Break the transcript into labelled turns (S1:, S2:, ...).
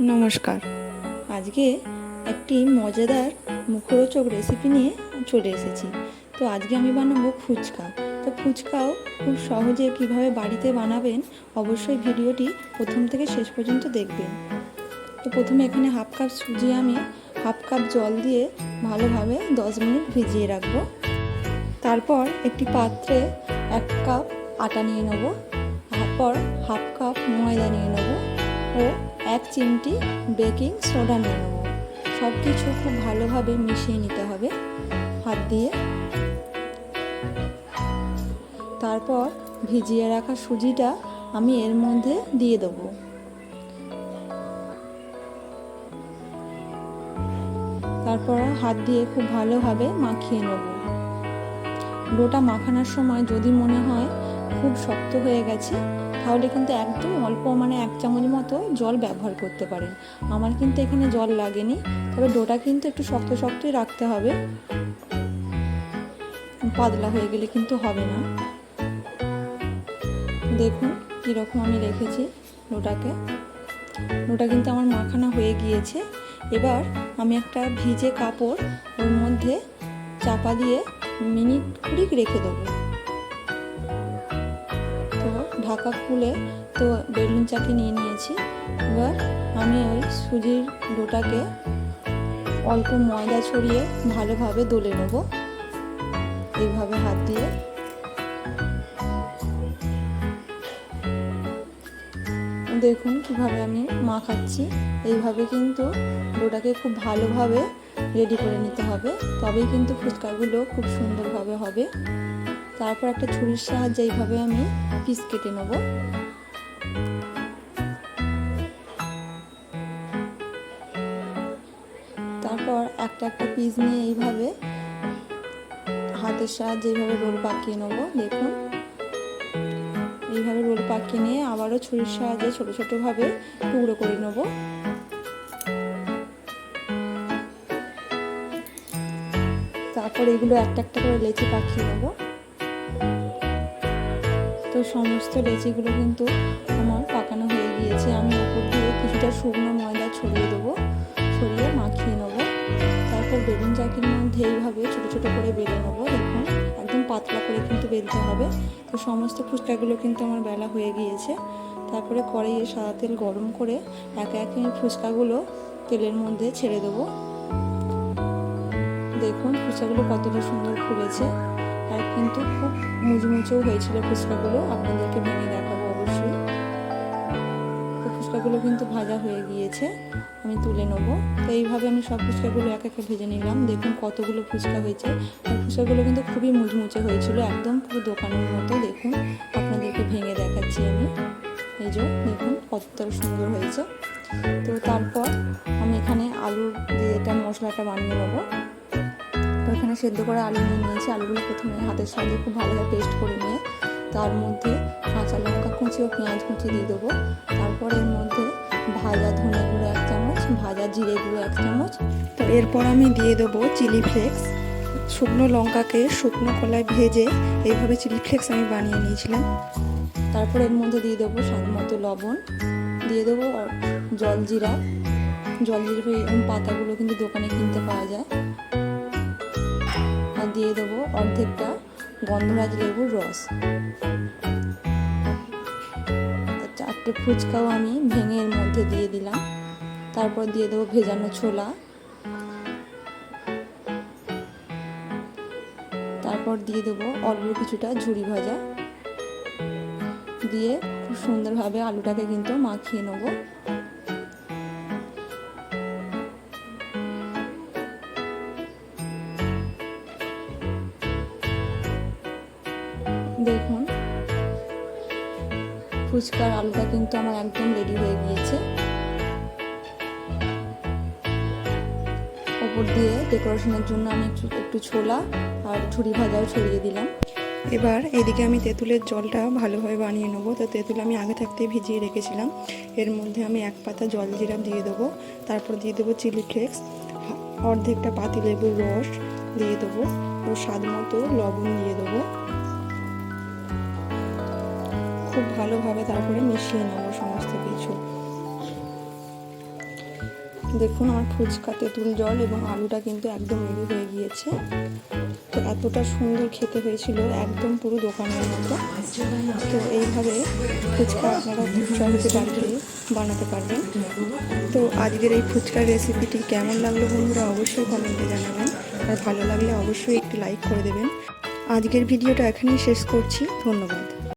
S1: নমস্কার। আজকে একটি মজাদার মুখরোচক রেসিপি নিয়ে চলে এসেছি। তো আজকে আমি বানাবো ফুচকা। তো ফুচকাও খুব সহজে কিভাবে বাড়িতে বানাবেন অবশ্যই ভিডিওটি প্রথম থেকে শেষ পর্যন্ত দেখবেন। তো প্রথমে এখানে হাফ কাপ সুজি আমি হাফ কাপ জল দিয়ে ভালোভাবে 10 মিনিট ভিজিয়ে রাখবো। তারপর একটি পাত্রে 1 কাপ আটা নিয়ে নেব, তারপর হাফ কাপ ময়দা নিয়ে নেব ও 1 চিমটি বেকিং সোডা নিয়ে নেব। সব কিছু খুব ভালোভাবে মিশিয়ে নিতে হবে হাত দিয়ে। তারপর ভিজিয়ে রাখা সুজিটা আমি এর মধ্যে দিয়ে দেবো। তারপর হাত দিয়ে খুব ভালোভাবে মাখিয়ে নেব। ডোটা মাখানোর সময় যদি মনে হয় খুব শক্ত হয়ে গেছে তাহলে কিন্তু একদম অল্প 1 চামচ মতো জল ব্যবহার করতে পারেন। আমার কিন্তু এখানে জল লাগেনি, তবে ডোটা কিন্তু একটু শক্ত শক্তই রাখতে হবে, পাতলা হয়ে গেলে কিন্তু হবে না। দেখুন কীরকম আমি রেখেছি ডোটাকে। ডোটা কিন্তু আমার মাখানো হয়ে গিয়েছে। এবার আমি একটা ভিজে কাপড় ওর মধ্যে চাপা দিয়ে মিনিট 20 রেখে দেবো। তো ঢাকা খুলে তো বেলুন চাকি নিয়ে নিয়েছি। এবার আমি ওই সুজির ডোটাকে অল্প ময়দা ছড়িয়ে ভালোভাবে দলে নেব এইভাবে হাত দিয়ে। দেখুন কিভাবে আমি মাখাচ্ছি। এইভাবে কিন্তু ডোটাকে খুব ভালোভাবে রেডি করে নিতে হবে, তবেই কিন্তু ফুচকাগুলো খুব সুন্দরভাবে হবে। তারপর একটা ছুরির সাহায্যে এইভাবে আমি পিস কেটে নেব। তারপর একটা একটা পিস নিয়ে এইভাবে হাতের সাহায্যে এইভাবে রোল পাকিয়ে নেব। দেখুন এইভাবে রোল পাকিয়ে নিয়ে আবারও ছুরির সাহায্যে ছোটো ছোটোভাবে টুকরো করে নেব। তারপর এগুলো একটা একটা করে লেচি পাকিয়ে নেব। তো সমস্ত লেচিগুলো কিন্তু আমার পাকানো হয়ে গিয়েছে। আমি উপর দিয়ে কিছুটা শুকনো ময়দা ছড়িয়ে দেবো, ছড়িয়ে মাখিয়ে নেব। তারপর বেলুন চাকির মধ্যে এইভাবে ছোটো ছোটো করে বেলে নেবো। দেখুন একদম পাতলা করে কিন্তু বেলতে হবে। তো সমস্ত ফুচকাগুলো কিন্তু আমার বেলা হয়ে গিয়েছে। তারপরে কড়াইয়ে সাদা তেল গরম করে একে একে আমি ফুচকাগুলো তেলের মধ্যে ছেড়ে দেবো। দেখুন ফুচকাগুলো কতটা সুন্দর ফুলেছে, আর কিন্তু খুব মুচমুচেও হয়েছিল ফুচকাগুলো। আপনাদেরকে ভেঙে দেখাবো অবশ্যই। তো ফুচকাগুলো কিন্তু ভাজা হয়ে গিয়েছে, আমি তুলে নেবো। তো এইভাবে আমি সব ফুচকাগুলো এক একে ভেজে নিলাম। দেখুন কতগুলো ফুচকা হয়েছে, আর ফুচকাগুলো কিন্তু খুবই মুচমুচে হয়েছিল, একদম পুরো দোকানের মতো। দেখুন আপনাদেরকে ভেঙে দেখাচ্ছি আমি। এই যে দেখুন কতটা সুন্দর হয়েছে। তো তারপর আমি এখানে আলুর দিয়ে এটা মশলাটা বানিয়ে নেবো। তো এখানে সেদ্ধ করে আলু নিয়ে নিয়েছি। আলুগুলো প্রথমে হাতের সাহায্যে খুব ভালোভাবে পেস্ট করে নিয়ে তার মধ্যে কাঁচা লঙ্কা কুচি ও পেঁয়াজ কুচি দিয়ে দেবো। তারপর এর মধ্যে ভাজা ধনে গুঁড়ো 1 চামচ, ভাজা জিরে গুঁড়ো 1 চামচ। তো এরপর আমি দিয়ে দেবো চিলি ফ্লেক্স। শুকনো লঙ্কাকে শুকনো কলায় ভেজে এইভাবে চিলি ফ্লেক্স আমি বানিয়ে নিয়েছিলাম। তারপর এর মধ্যে দিয়ে দেবো স্বাদ মতো লবণ, দিয়ে দেবো জলজিরা। এই পাতাগুলো কিন্তু দোকানে কিনতে পাওয়া যায়। আর দিয়ে দেবো অর্ধেকটা গন্ধরাজ লেবুর রস। 4টে ফুচকাও আমি ভেঙে এর মধ্যে দিয়ে দিলাম। তারপর দিয়ে দেবো ভেজানো ছোলা। তারপর দিয়ে দেবো অল্প কিছুটা ঝুরি ভাজা, দিয়ে খুব সুন্দরভাবে আলুটাকে কিন্তু মাখিয়ে নেব। দেখুন ফুচকার আলুটা কিন্তু আমার একদম রেডি হয়ে গিয়েছে। ওপর দিয়ে ডেকোরেশনের জন্য আমি একটু ছোলা আর ঝুরি ভাজাও ছড়িয়ে দিলাম। এবার এদিকে আমি তেঁতুলের জলটা ভালোভাবে বানিয়ে নেবো। তো তেঁতুল আমি আগে থাকতে ভিজিয়ে রেখেছিলাম। এর মধ্যে আমি 1 পাতা জলজিরা দিয়ে দেবো। তারপর দিয়ে দেবো চিলি ফ্লেক্স, অর্ধেকটা পাতিলেবুর রস দিয়ে দেবো ও স্বাদ মতো লবণ দিয়ে দেবো। খুব ভালোভাবে তারপরে মিশিয়ে নেব সমস্ত কিছু। দেখুন আমার ফুচকা, তেঁতুল জল এবং আলুটা কিন্তু একদম রেডি হয়ে গিয়েছে। তো এতটা সুন্দর খেতে হয়েছিল, একদম পুরো দোকানের মতো। তো এইভাবে ফুচকা আপনারা খুব সহজে বাড়িতে বানাতে পারবেন। তো আজকের এই ফুচকার রেসিপিটি কেমন লাগলো বন্ধুরা অবশ্যই কমেন্টে জানাবেন, আর ভালো লাগলে অবশ্যই একটি লাইক করে দেবেন। আজকের ভিডিওটা এখানেই শেষ করছি, ধন্যবাদ।